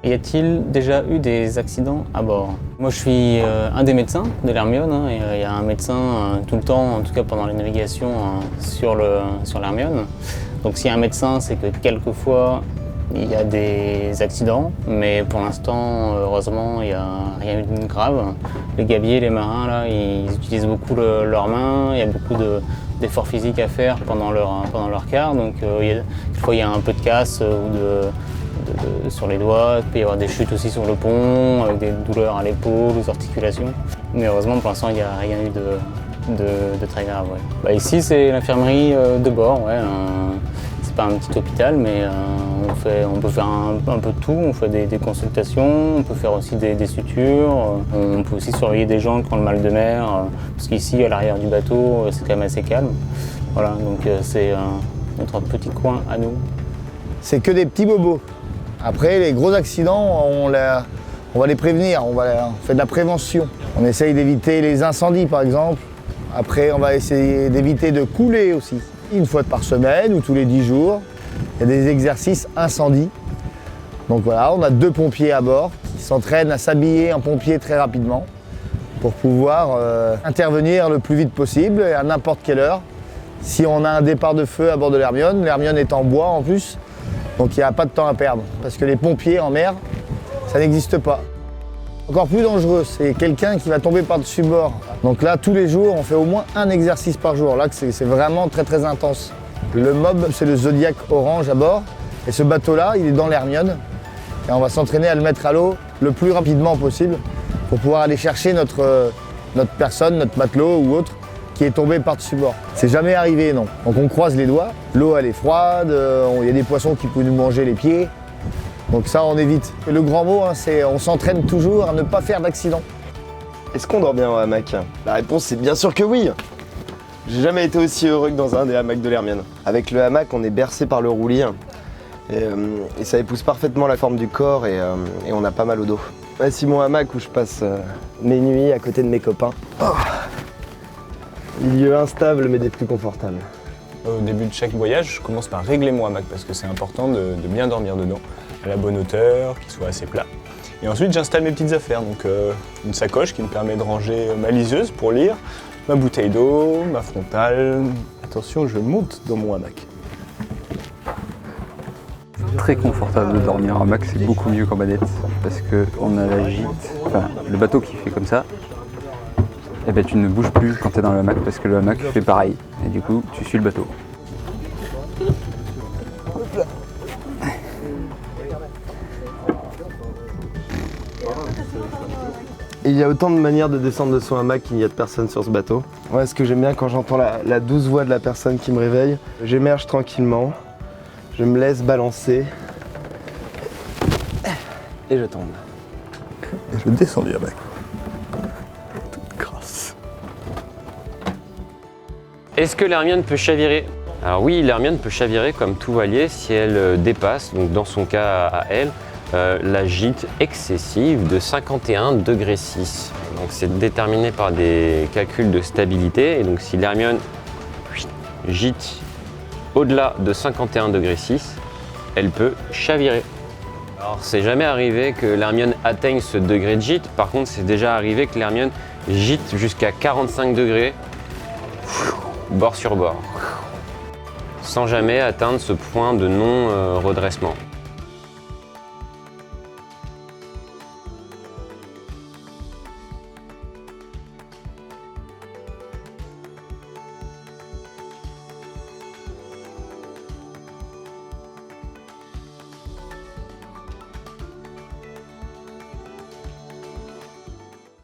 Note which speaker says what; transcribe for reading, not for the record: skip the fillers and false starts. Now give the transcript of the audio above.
Speaker 1: Y a-t-il déjà eu des accidents à bord? Moi je suis un des médecins de l'Hermione, hein, et il y a un médecin tout le temps, en tout cas pendant les navigations sur l'Hermione. Donc s'il y a un médecin, c'est que quelquefois il y a des accidents, mais pour l'instant, heureusement, il n'y a rien eu de grave. Les gabiers, les marins, là, ils utilisent beaucoup leurs mains, il y a beaucoup d'efforts physiques à faire pendant leur quart, donc quelquefois il y a un peu de casse sur les doigts, il peut y avoir des chutes aussi sur le pont, avec des douleurs à l'épaule, aux articulations. Mais heureusement, pour l'instant, il n'y a rien eu de très grave. Ouais. Bah, ici, c'est l'infirmerie de bord. Ouais, c'est pas un petit hôpital, mais on peut faire un peu de tout. On fait des consultations, on peut faire aussi des sutures. On peut aussi surveiller des gens qui ont le mal de mer, parce qu'ici, à l'arrière du bateau, c'est quand même assez calme. Voilà, donc c'est notre petit coin à nous.
Speaker 2: C'est que des petits bobos. Après, les gros accidents, on va les prévenir, on fait de la prévention. On essaye d'éviter les incendies, par exemple. Après, on va essayer d'éviter de couler aussi. Une fois par semaine ou tous les 10 jours, il y a des exercices incendie. Donc voilà, on a 2 pompiers à bord qui s'entraînent à s'habiller en pompier très rapidement pour pouvoir intervenir le plus vite possible et à n'importe quelle heure. Si on a un départ de feu à bord de l'Hermione est en bois en plus, donc il n'y a pas de temps à perdre, parce que les pompiers en mer, ça n'existe pas. Encore plus dangereux, c'est quelqu'un qui va tomber par-dessus bord. Donc là, tous les jours, on fait au moins un exercice par jour. Là, c'est vraiment très très intense. Le mob, c'est le Zodiac Orange à bord. Et ce bateau-là, il est dans l'Hermione. Et on va s'entraîner à le mettre à l'eau le plus rapidement possible pour pouvoir aller chercher notre personne, notre matelot ou autre, qui est tombé par-dessus bord. C'est jamais arrivé, non. Donc on croise les doigts, l'eau elle est froide, il y a des poissons qui peuvent nous manger les pieds. Donc ça on évite. Et le grand mot, c'est on s'entraîne toujours à ne pas faire d'accident.
Speaker 3: Est-ce qu'on dort bien en hamac? La réponse c'est bien sûr que oui. J'ai jamais été aussi heureux que dans un des hamacs de l'Hermione. Avec le hamac, on est bercé par le roulis et ça épouse parfaitement la forme du corps et on a pas mal au dos. Voici mon hamac où je passe mes nuits à côté de mes copains. Oh. Milieu instable mais des plus confortables.
Speaker 4: Au début de chaque voyage, je commence par régler mon hamac parce que c'est important de bien dormir dedans, à la bonne hauteur, qu'il soit assez plat. Et ensuite, j'installe mes petites affaires, donc une sacoche qui me permet de ranger ma liseuse pour lire, ma bouteille d'eau, ma frontale. Attention, je monte dans mon hamac.
Speaker 5: Très confortable de dormir en hamac, c'est beaucoup mieux qu'en banette parce qu'on a la gîte, enfin le bateau qui fait comme ça. Et ben tu ne bouges plus quand tu es dans le hamac parce que le hamac fait pareil. Et du coup, tu suis le bateau.
Speaker 3: Il y a autant de manières de descendre de son hamac qu'il n'y a de personnes sur ce bateau. Ouais, ce que j'aime bien quand j'entends la douce voix de la personne qui me réveille, j'émerge tranquillement, je me laisse balancer et je tombe.
Speaker 4: Et je descends du hamac.
Speaker 6: Est-ce que l'Hermione peut chavirer? Alors oui, l'Hermione peut chavirer comme tout voilier si elle dépasse, donc dans son cas à elle, la gîte excessive de 51,6 degrés. Donc c'est déterminé par des calculs de stabilité. Et donc si l'Hermione gîte au-delà de 51,6 degrés, elle peut chavirer. Alors c'est jamais arrivé que l'Hermione atteigne ce degré de gîte. Par contre, c'est déjà arrivé que l'Hermione gîte jusqu'à 45 degrés. Bord sur bord, sans jamais atteindre ce point de non-redressement.